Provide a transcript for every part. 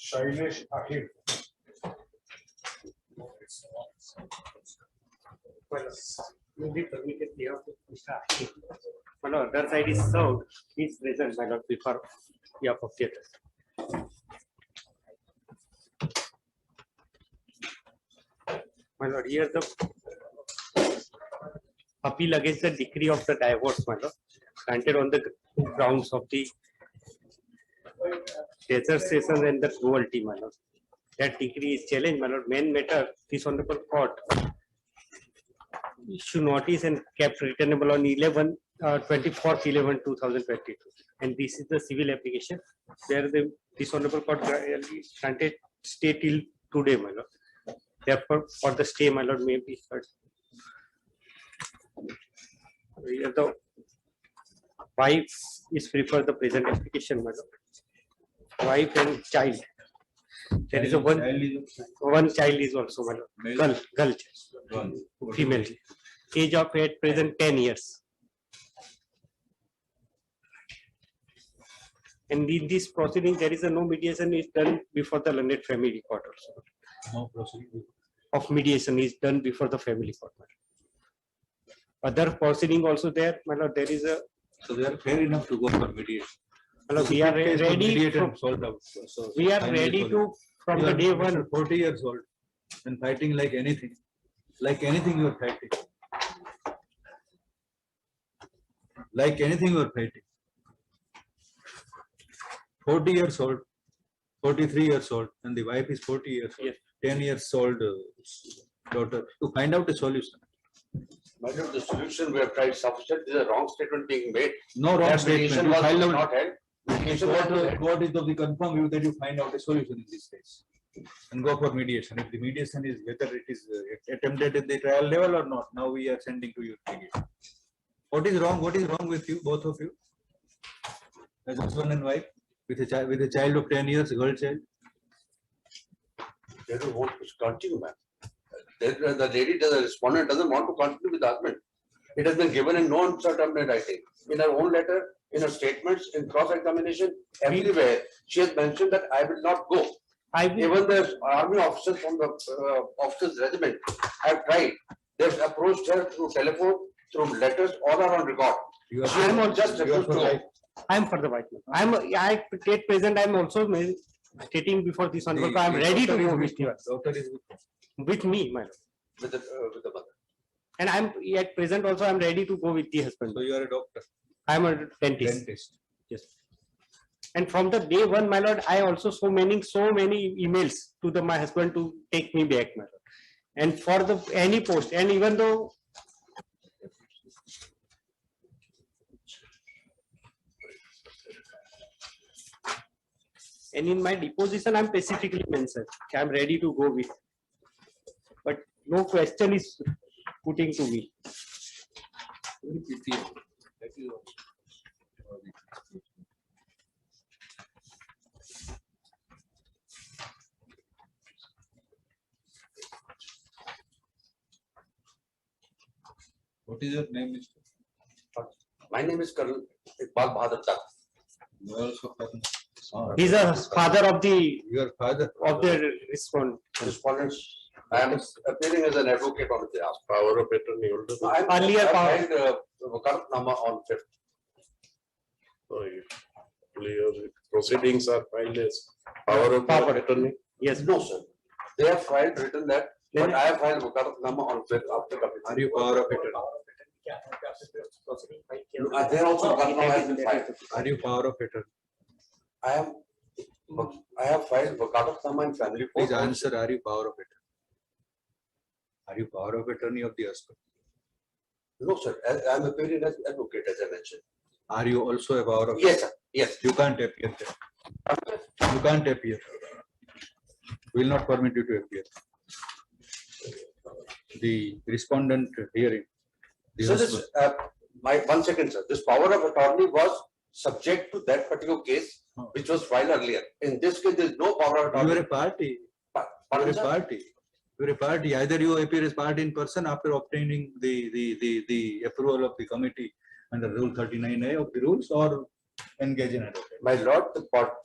Shailesh Ahir. Well, maybe permitted here to Mr. Ahir. Well, other side is served. Please present, my lord, before the theatre. My lord, here the appeal against the decree of the divorce, my lord, granted on the grounds of the desertion and the cruelty, my lord. That decree is challenged, my lord. Main matter, this honorable court issue notice and kept returnable on 24th 11/2022, and this is the civil application where this honorable court granted stay till today, my lord. Therefore, for the stay, my lord, may be heard. Here the wife is preferred the present application, my lord. Wife and child. There is a one child is also, my lord. Girl, female. Age of at present 10 years. And in this proceeding, there is a no mediation is done before the learned family court also. No proceeding Of mediation is done before the family court. Other proceeding also there, my lord, there is a. So they are fair enough to go for mediation. My lord, we are ready. Solved out. So We are ready to from the day one. 40 years old and fighting like anything. Like anything you are fighting. Like anything you are fighting. 40 years old, 43 years old, and the wife is 40 years old, Yes. 10 years old daughter, to find out a solution. But if the solution we have tried sufficient, there is a wrong statement being made. No wrong That statement. mediation You was filed out. not held. Mediation was not held. Court is of the confirm you that you find out a solution in this case and go for mediation. If the mediation is whether it is attempted at the trial level or not, now we are sending to you mediation. What is wrong? What is wrong with you, both of you, as husband and wife, with a child of 10 years, a girl child? They don't want to continue, man. The lady, the respondent doesn't want to continue with the husband. It has been given in no uncertain writing. In her own letter, in her statements, in cross-examination, everywhere, she has mentioned that I will not go. Even the army officers from the officers' regiment have tried. They've approached her through telephone, through letters, all are on record. You are She has not just refused to go. I am for the white man. I take present. I am also stating before this honorable. I am ready to go with you. Doctor is With me, my lord. With the mother. And I am at present also. I am ready to go with the husband. so you are a doctor, I am a dentist. dentist. Yes. And from the day one, my lord, I also so many emails to my husband to take me back, my lord. And for the any post, and even though and in my deposition, I'm specifically mentioned, I'm ready to go with. But no question is putting to me. What is your name, Mr.? My name is Colonel Iqbal Bahadur Tak. You are also father. He's a father of the Your father. Respondents. I am appearing as an advocate on behalf. Power of attorney holder. No, I Earlier power- filed Wakalatnama on 5th. So your proceedings are filed as power of attorney. yes, No, sir. They have filed written that, but I have filed Wakalatnama on 5th after coming. Are you power of attorney? There also Wakalatnama has been filed. Are you power of attorney? I have filed Wakalatnama in family court. Please answer. Are you power of attorney? Are you power of attorney of the husband? No, sir. I am appearing as advocate, as I mentioned. Are you also a power of? Yes, sir. Yes. You can't appear there. You can't appear. We will not permit you to appear. The respondent hearing. The So this, husband. 1 second, sir. This power of attorney was subject to that particular case, which was filed earlier. In this case, there is no power of You are attorney. a party. You are Pardon, a sir? party. You are a party. Either you appear as party in person after obtaining the approval of the committee under Rule 39A of the rules, or engage in advocate. My lord, the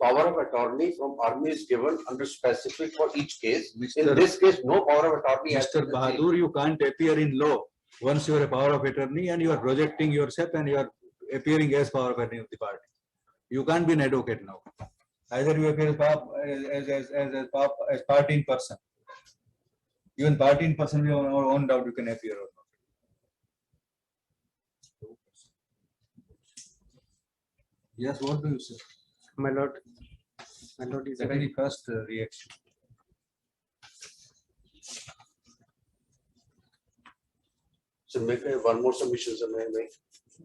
power of attorney from army is given under specific for each case. In Mr. this case, no power of attorney. has Mr. been Bahadur, you can't appear in law once you are a power of attorney and you are projecting yourself and you are appearing as power of attorney of the party. You can't be an advocate now. Either you appear as party in person. Even party in person, you have no own doubt you can appear or not. Yes, what do you say? My lord is That is the first reaction. So make one more submission, sir, may I make?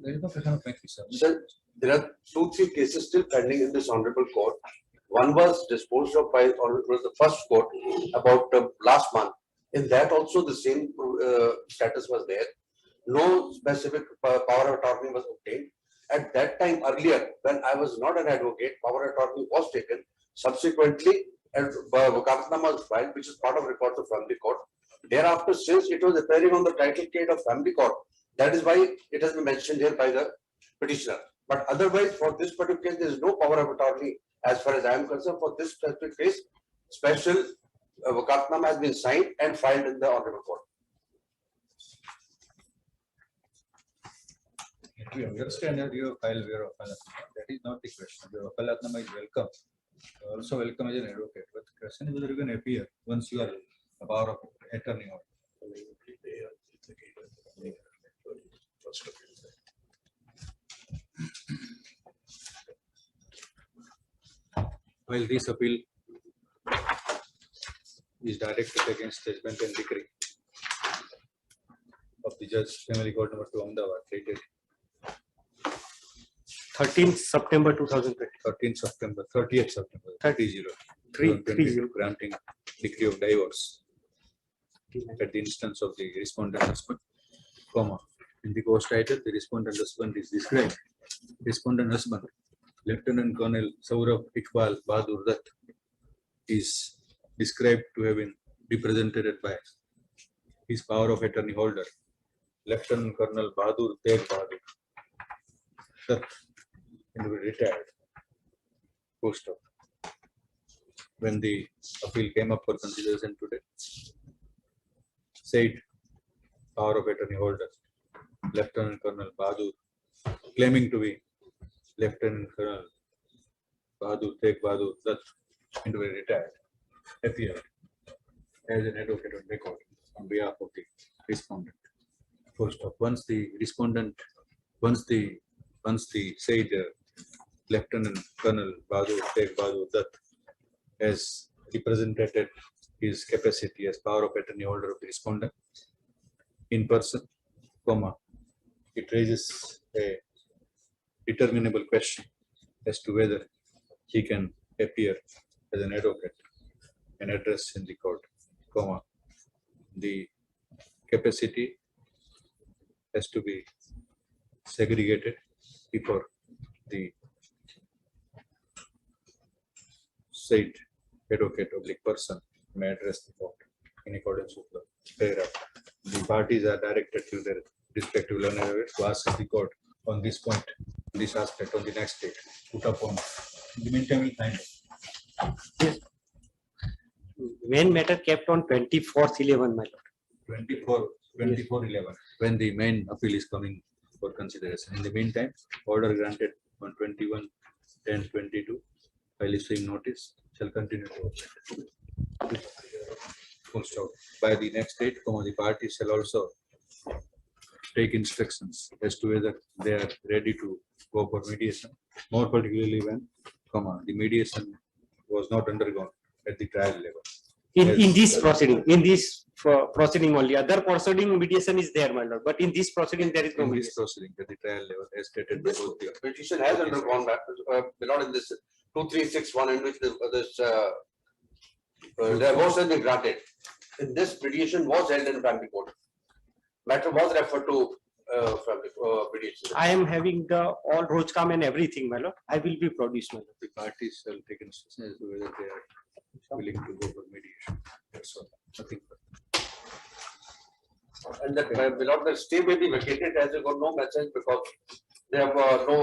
There is no question of making submission. Sir, there are 2-3 cases still pending in this honorable court. One was disposed of by honorable the first court about last month. In that also the same status was there. No specific power of attorney was obtained. At that time earlier, when I was not an advocate, power of attorney was taken. Subsequently, Wakafnama was filed, which is part of records of family court. Thereafter, since it was appearing on the title deed of family court, that is why it has been mentioned here by the petitioner. But otherwise, for this particular case, there is no power of attorney as far as I am concerned. For this specific case, special Wakafnama has been signed and filed in the honorable court. We understand that you have filed your Wafalatnama. That is not the question. Your Wafalatnama is welcome. You are also welcome as an advocate. But the question is whether you can appear once you are a power of attorney. While this appeal is directed against judgment and decree of the Judge Family Court number 2 Ahmedabad, dated 13th September 2020. 13th September, 30th September, 30, 330. granting decree of divorce at the instance of the respondent husband, comma. In the course title, the respondent husband is described. Respondent husband, Lieutenant Colonel Saurabh Iqbal Bahadur Dutt, is described to have been represented by his power of attorney holder, Lieutenant Colonel Bahadur Tegh Bahadur Dutt, and retired. Full stop. When the appeal came up for consideration today, said power of attorney holder, Lieutenant Colonel Bahadur, claiming to be Lieutenant Colonel Bahadur Tegh Bahadur Dutt, and retired, appeared as an advocate on record on behalf of the respondent. Full stop. Once the said Lieutenant Colonel Bahadur Tegh Bahadur Dutt has represented his capacity as power of attorney holder of the respondent in person, comma, it raises a determinable question as to whether he can appear as an advocate and address in the court, comma, the capacity has to be segregated before the said advocate of the person may address the court in accordance with the paragraph. The parties are directed to their respective learners to ask the court on this point, this aspect on the next date, put upon. In the meantime, we'll find out. Main matter kept on 24/11, my lord. 24/11, when the main appeal is coming for consideration. In the meantime, order granted on 21/10/22 by issuing notice shall continue to operate. Full stop. By the next date, the parties shall also take instructions as to whether they are ready to go for mediation, more particularly when, the mediation was not undergone at the trial level. In this proceeding only. Other proceeding mediation is there, my lord. But in this proceeding, there is no In mediation. this proceeding at the trial level, as stated by This both the petition has undergone that, not in this 2361 in which this divorce has been granted. In this mediation was held in family court. Matter was referred to family mediation. I am having the all Rojkam and everything, my lord. I will be produced, my lord. The parties shall take instructions as to whether they are willing to go for mediation. That's all. Nothing further. And that the stay may be vacated as you got no message because they have no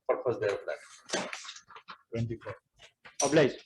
purpose purpose there of that. 24. Obliged.